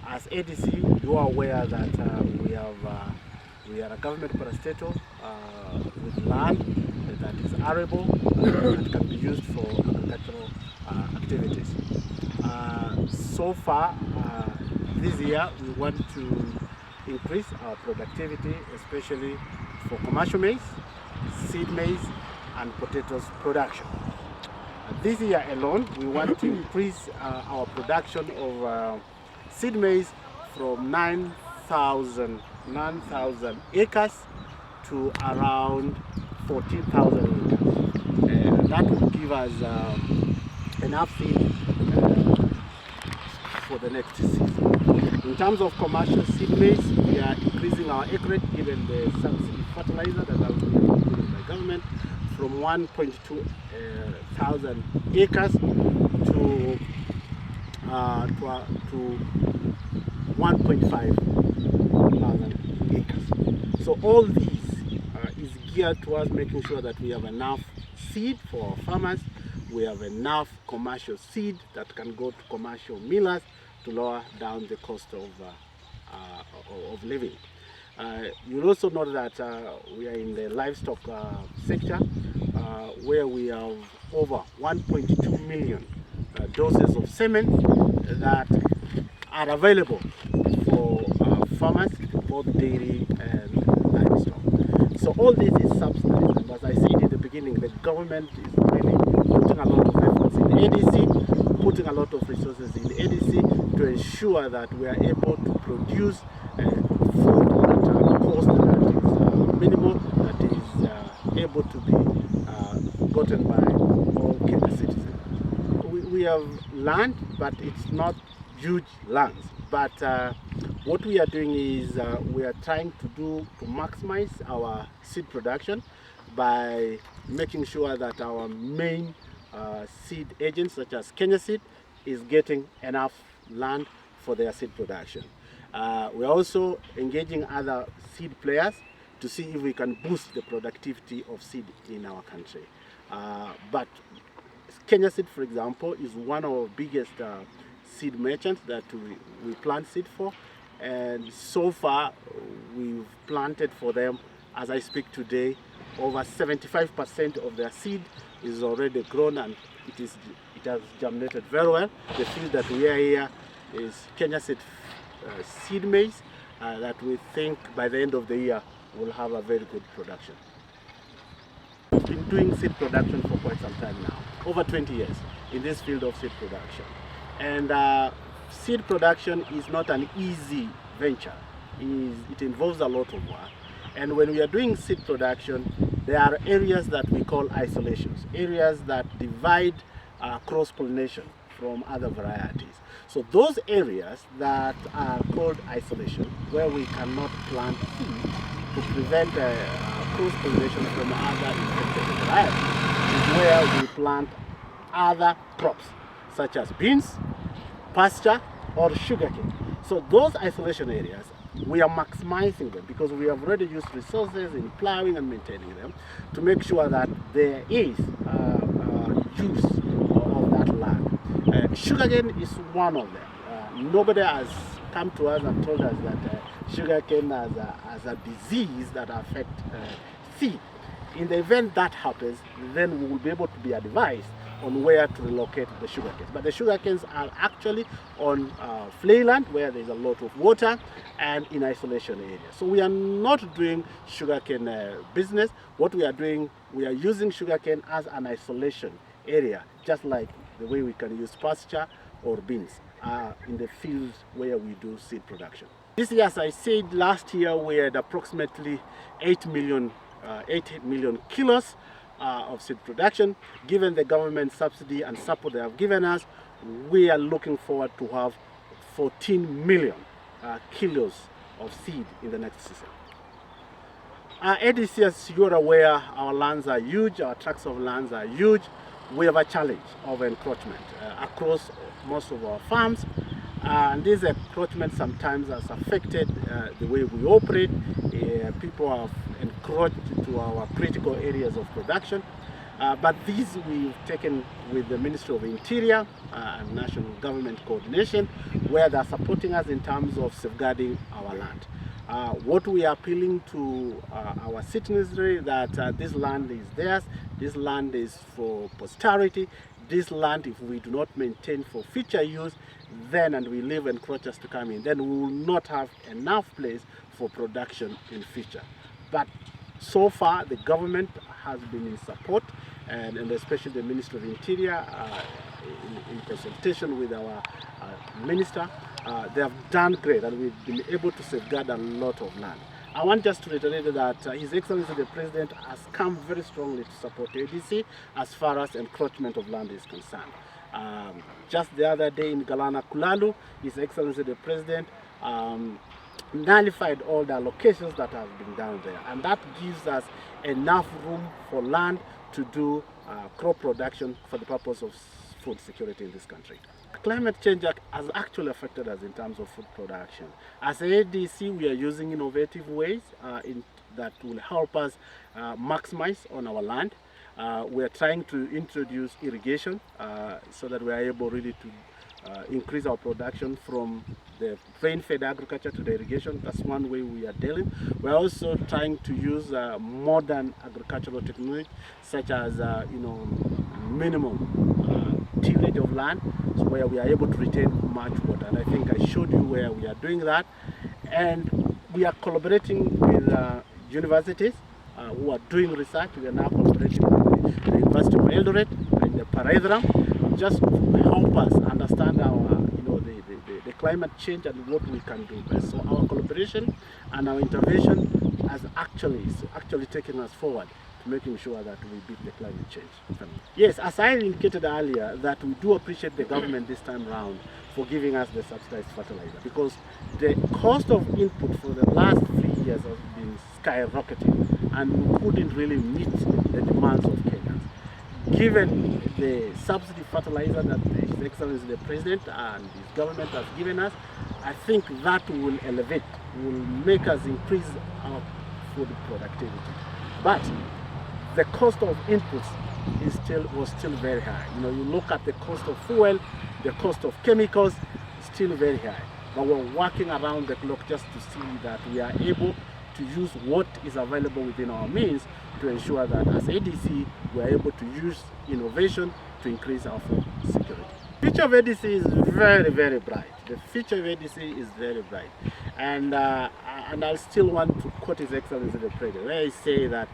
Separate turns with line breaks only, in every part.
As ADC, you are aware that we are a government parastatal with land that is arable that can be used for agricultural activities. So far, this year we want to increase our productivity, especially for commercial maize, seed maize, and potatoes production. This year alone, we want to increase our production of seed maize from 9,000 acres to around 14,000 acres. That will give us enough seed for the next season. In terms of commercial seed maize, we are increasing our acreage given the subsidy fertilizer that has been given by government from 1.2 thousand acres to 1.5 thousand acres. So all these is geared towards making sure that we have enough seed for our farmers, we have enough commercial seed that can go to commercial millers to lower down the cost of living. You'll also know that we are in the livestock sector where we have over 1.2 million doses of semen that are available for farmers, both dairy and livestock. So all this is subsidized, and as I said in the beginning, the government is really putting a lot of efforts in ADC, putting a lot of resources in ADC to ensure that we are able to produce food at a cost that is minimal, that is able to be gotten by all Kenya citizens. We have land, but it's not huge lands. But what we are doing is we are trying to maximize our seed production by making sure that our main seed agents such as Kenya Seed is getting enough land for their seed production. We are also engaging other seed players to see if we can boost the productivity of seed in our country. But Kenya Seed, for example, is one of our biggest seed merchants that we plant seed for, and so far we've planted for them, as I speak today, over 75% of their seed is already grown and it has germinated very well. The field that we are here is Kenya Seed seed maize that we think by the end of the year will have a very good production. We've been doing seed production for quite some time now, over 20 years in this field of seed production. And seed production is not an easy venture. It involves a lot of work. And when we are doing seed production, there are areas that we call isolations, areas that divide cross-pollination from other varieties. So those areas that are called isolation, where we cannot plant seed to prevent cross-pollination from other infected varieties, is where we plant other crops, such as beans, pasture, or sugarcane. So those isolation areas, we are maximizing them because we have already used resources in plowing and maintaining them to make sure that there is use of that land. Sugarcane is one of them. Nobody has come to us and told us that sugarcane has a disease that affects seed. In the event that happens, then we will be able to be advised on where to relocate the sugarcanes. But the sugarcanes are actually on flayland where there's a lot of water and in isolation areas. So we are not doing sugarcane business. What we are doing, we are using sugarcane as an isolation area, just like the way we can use pasture or beans in the fields where we do seed production. This year, as I said, last year we had approximately 8 million kilos of seed production. Given the government subsidy and support they have given us, we are looking forward to have 14 million kilos of seed in the next season. ADC, as you are aware, our lands are huge, our tracts of lands are huge. We have a challenge of encroachment across most of our farms. And this encroachment sometimes has affected the way we operate. People have encroached into our critical areas of production. But these we've taken with the Ministry of Interior and National Government Coordination, where they're supporting us in terms of safeguarding our land. What we are appealing to our citizenry that this land is theirs, this land is for posterity, this land, if we do not maintain for future use, then, and we leave encroachers to come in, then we will not have enough place for production in future. But so far, the government has been in support, and especially the Ministry of Interior, in consultation with our minister, they have done great, and we've been able to safeguard a lot of land. I want just to reiterate that His Excellency the President has come very strongly to support ADC as far as encroachment of land is concerned. Just the other day in Galana Kulalu, His Excellency the President nullified all the allocations that have been down there, and that gives us enough room for land to do crop production for the purpose of food security in this country. Climate change has actually affected us in terms of food production. As ADC, we are using innovative ways that will help us maximize on our land. We are trying to introduce irrigation so that we are able really to increase our production from the rain-fed agriculture to the irrigation. That's one way we are dealing. We're also trying to use modern agricultural technology, such as minimum tillage of land, so where we are able to retain much water. And I think I showed you where we are doing that. And we are collaborating with universities who are doing research. We are now collaborating with the University of Eldoret and the Paraidram, just to help us understand our the climate change and what we can do best. So our collaboration and our intervention has actually taken us forward to making sure that we beat the climate change. Yes, as I indicated earlier, that we do appreciate the government this time round for giving us the subsidized fertilizer, because the cost of input for the last 3 years has been skyrocketing, and we couldn't really meet the demands of Kenyans. Given the subsidy fertilizer that His Excellency the President and his government has given us, I think that will elevate, will make us increase our food productivity. But the cost of inputs was still very high. You look at the cost of fuel, the cost of chemicals, still very high. But we're working around the clock just to see that we are able to use what is available within our means to ensure that as ADC we are able to use innovation to increase our food security. The future of ADC is very, very bright. The future of ADC is very bright. And I still want to quote His Excellency the President, where he say that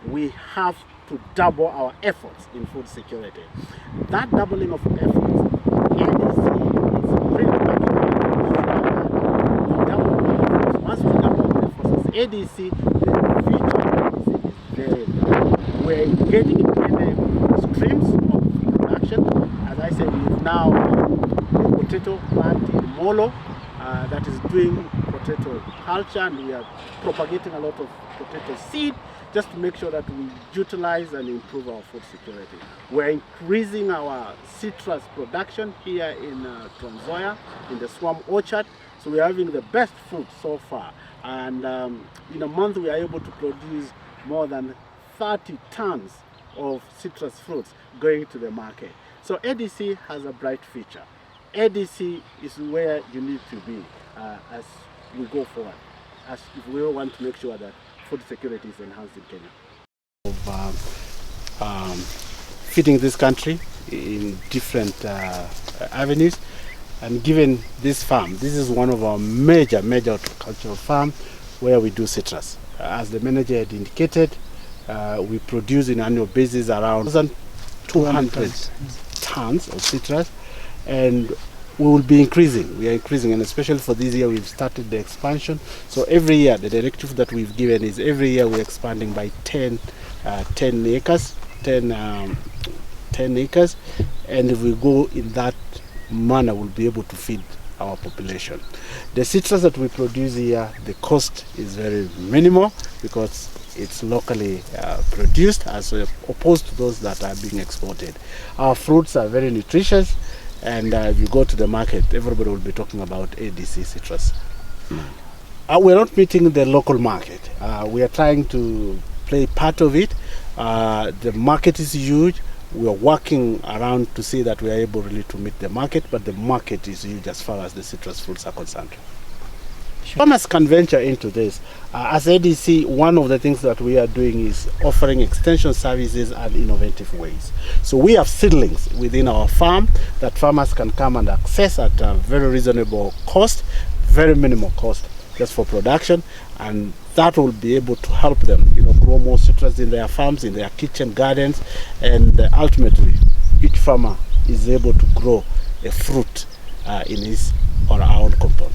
we have to double our efforts in food security. That doubling of efforts, ADC is really working on. We double our efforts. Once we double our efforts as ADC, the future of ADC is very bright. We're engaging in many streams of production. As I said, we've now a potato plant in Molo that is doing potato culture, and we are propagating a lot of potato seed just to make sure that we utilize and improve our food security. We're increasing our citrus production here in Trans Nzoia, in the Swamp Orchard. So we're having the best fruit so far. And in a month we are able to produce more than 30 tons of citrus fruits going to the market. So ADC has a bright future. ADC is where you need to be as we go forward, as if we want to make sure that food security is enhanced in Kenya. Of feeding this country in different avenues, and given this farm, this is one of our major agricultural farms where we do citrus. As the manager had indicated, we produce in annual basis around 200 tons of citrus, and we will be increasing. We are increasing, and especially for this year we've started the expansion. So every year the directive that we've given is every year we're expanding by 10 acres, 10 acres, and if we go in that manner we'll be able to feed our population. The citrus that we produce here, the cost is very minimal because it's locally produced as opposed to those that are being exported. Our fruits are very nutritious, and if you go to the market, everybody will be talking about ADC citrus. We're not meeting the local market. We are trying to play part of it The market is huge. We are working around to see that we are able really to meet the market, but the market is huge as far as the citrus fruits are concerned. Farmers can venture into this. As ADC, one of the things that we are doing is offering extension services and innovative ways. So we have seedlings within our farm that farmers can come and access at a very reasonable cost, very minimal cost, just for production, and that will be able to help them, grow more citrus in their farms, in their kitchen gardens, and ultimately, each farmer is able to grow a fruit in his or her own compound.